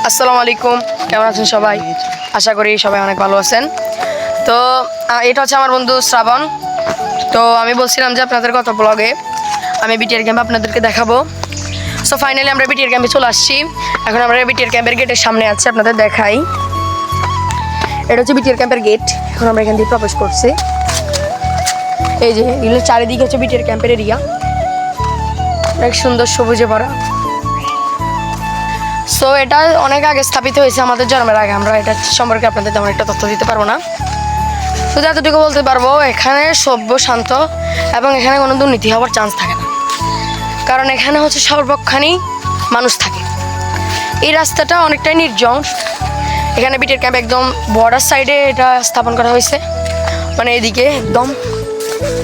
আসসালামু আলাইকুম, কেমন আছেন সবাই? আশা করি সবাই অনেক ভালো আছেন। তো এটা হচ্ছে আমার বন্ধু শ্রাবণ। তো আমি বলছিলাম যে আপনাদের গত ব্লগে আমি বিটিআর ক্যাম্প আপনাদেরকে দেখাবো। সো ফাইনালি আমরা বিটিআর ক্যাম্পে চলে আসছি। এখন আমরা বিটিআর ক্যাম্পের গেটের সামনে আছি, আপনাদের দেখাই। এটা হচ্ছে বিটিআর ক্যাম্পের গেট। এখন আমরা এখান দিয়ে প্রবেশ করছি। এই যে এগুলো চারিদিকে হচ্ছে বিটিআর ক্যাম্পের এরিয়া, অনেক সুন্দর সবুজে ভরা। সো এটা অনেক আগে স্থাপিত হয়েছে, আমাদের জন্মের আগে। আমরা এটা সম্পর্কে আপনাদের তেমন একটা তথ্য দিতে পারবো না, শুধু এতটুকু বলতে পারবো এখানে সভ্য, শান্ত এবং এখানে কোনো দুর্নীতি হওয়ার চান্স থাকে না, কারণ এখানে হচ্ছে সর্বক্ষণই মানুষ থাকে। এই রাস্তাটা অনেকটাই নির্জন। এখানে বিটিআর ক্যাম্প একদম বর্ডার সাইডে এটা স্থাপন করা হয়েছে, মানে এদিকে একদম।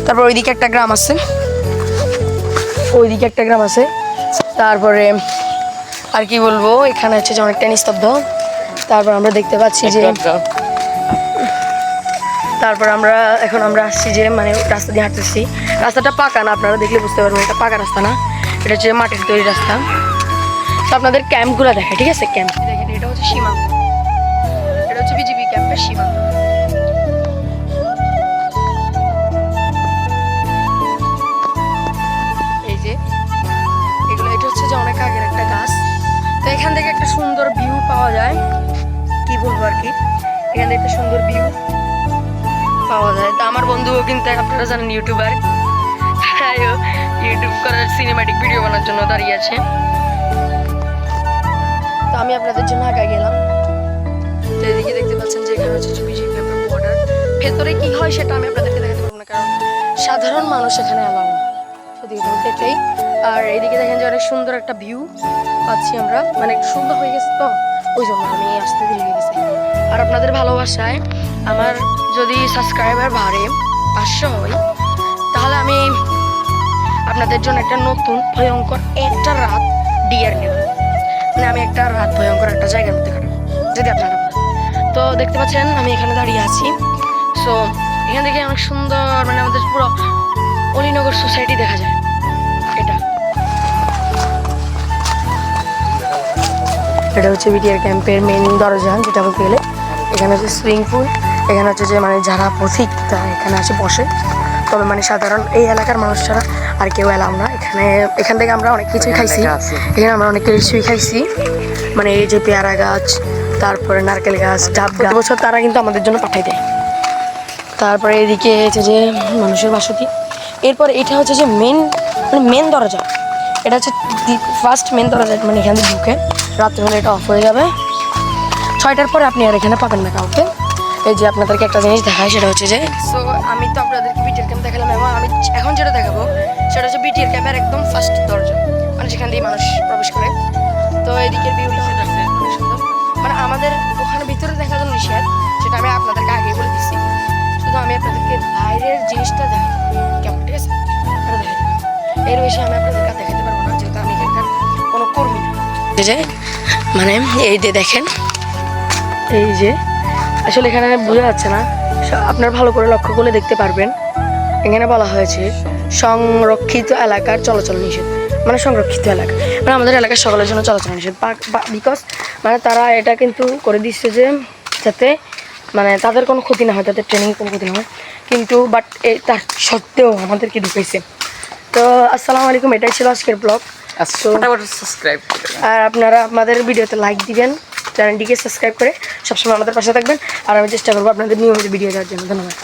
তারপর ওইদিকে একটা গ্রাম আছে, ওইদিকে একটা গ্রাম আছে। তারপরে আর কি বলবো, এখানে হচ্ছে যে অনেকটা নিস্তব্ধ। তারপর আমরা দেখতে পাচ্ছি যে তারপর আমরা আসছি যে মানে রাস্তা দিয়ে হাঁটতেছি। রাস্তাটা পাকা না, আপনারা দেখলে বুঝতে পারবেন এটা পাকা রাস্তা না, এটা হচ্ছে মাটির তৈরি রাস্তা। তো আপনাদের ক্যাম্পগুলো দেখে, ঠিক আছে? ক্যাম্প দেখেন, এটা হচ্ছে সীমান্ত, এটা হচ্ছে বিজিবি ক্যাম্পের সীমান্ত। এই যে এগুলো, এটা হচ্ছে যে অনেক আগের একটা গাছ। তো এখান থেকে একটা সুন্দর ভিউ পাওয়া যায়, কি বলবো আর কি, এখান থেকে একটা সুন্দর ভিউ পাওয়া যায়। তো আমার বন্ধুও কিন্তু আপনারা জানেন ইউটিউবার, ইউটিউব করার সিনেম্যাটিক ভিডিও বানার জন্য দাঁড়িয়ে আছে। তো আমি আপনাদের জন্য আগে গেলাম। তো এদিকে দেখতে পাচ্ছেন যে এখানে হচ্ছে বিজিবি ক্যাম্পের বর্ডার। ভেতরে কি হয় সেটা আমি আপনাদেরকে দেখাতে পারবো না, কারণ সাধারণ মানুষ এখানে এলাও না, সত্যি কথা বলতে এটাই। আর এদিকে দেখেন যে অনেক সুন্দর একটা ভিউ পাচ্ছি আমরা, মানে একটু সুন্দর হয়ে গেছে, তো ওই জন্য আমি আসতে দেরি হয়ে গেছি। আর আপনাদের ভালোবাসায় আমার যদি সাবস্ক্রাইবার বাড়ে 500 হয়, তাহলে আমি আপনাদের জন্য একটা নতুন ভয়ঙ্কর একটা রাত ডিয়ার নেব। মানে আমি একটা রাত ভয়ঙ্কর একটা জায়গার মধ্যে কাটাবো, যদি আপনারা বলেন। তো দেখতে পাচ্ছেন আমি এখানে দাঁড়িয়ে আছি। সো এখান থেকে অনেক সুন্দর, মানে আমাদের পুরো অলিনগর সোসাইটি দেখা যায়। এটা হচ্ছে বিটিআর ক্যাম্পের মেন দরজা, যেটা বলতে গেলে। এখানে হচ্ছে সুইমিং পুল, এখানে হচ্ছে যে মানে যারা পথিক তারা এখানে আসে বসে। তবে মানে সাধারণ এই এলাকার মানুষ ছাড়া আর কেউ এলাম না এখান থেকে আমরা অনেক কিছুই খাইছি। এখানে আমরা অনেক কিছুই খাইছি, মানে এই যে পেয়ারা গাছ, তারপরে নারকেল গাছ, ডাব গাছ, বছর তারা কিন্তু আমাদের জন্য পাঠাই দেয়। তারপরে এদিকে হচ্ছে যে মানুষের বাসতি। এরপর এটা হচ্ছে যে মেন দরজা, এটা হচ্ছে ফার্স্ট মেন দরজা, মানে এখান থেকে ঢুকে রাত্রে হলে এটা অফ হয়ে যাবে। 6টার পরে আপনি আর এখানে পাবেন না কাউকে। এই যে আপনাদেরকে একটা জিনিস দেখায়, সেটা হচ্ছে যে সো আমি তো আপনাদেরকে বিটিআর ক্যাম্প দেখালাম, এবং আমি এখন যেটা দেখাবো সেটা হচ্ছে বিটিআর ক্যাম্পের একদম ফার্স্ট দরজা, মানে যেখান দিয়ে মানুষ প্রবেশ করে। তো এদিকের ভিউটা অনেক সুন্দর, মানে আমাদের ওখানে ভিতরে দেখা জন্য নিষেধ, সেটা আমি আপনাদেরকে আগেই বলে দিচ্ছি। শুধু আমি আপনাদেরকে বাইরের জিনিসটা দেখাই কেমন, ঠিক আছে? এটা দেখাই দেবো, এর বেশি আমি আপনাদেরকে দেখাতে পারবো না, যেহেতু আমি এখানকার কোনো কর্মী না। যে মানে এই যে দেখেন, এই যে আসলে এখানে বোঝা যাচ্ছে না, আপনার ভালো করে লক্ষ্য করলে দেখতে পারবেন। এখানে বলা হয়েছে সংরক্ষিত এলাকার চলাচল নিষেধ, মানে সংরক্ষিত এলাকা, মানে আমাদের এলাকার সকলের জন্য চলাচল নিষেধ। বিকজ মানে তারা এটা কিন্তু করে দিচ্ছে যে যাতে মানে তাদের কোনো ক্ষতি না হয়, তাদের ট্রেনিং কোনো ক্ষতি না হয়, কিন্তু বাট তার সত্ত্বেও আমাদেরকে ঢুকাইছে। তো আসসালামু আলাইকুম, এটাই ছিল আজকের ব্লগ। সাবস্ক্রাইব আর আপনারা আমাদের ভিডিওতে লাইক দিবেন, চ্যানেলটিকে সাবস্ক্রাইব করে সবসময় আমাদের পাশে থাকবেন। আর আমি চেষ্টা করবো আপনাদের নিয়মিত ভিডিও দেওয়ার জন্য। ধন্যবাদ।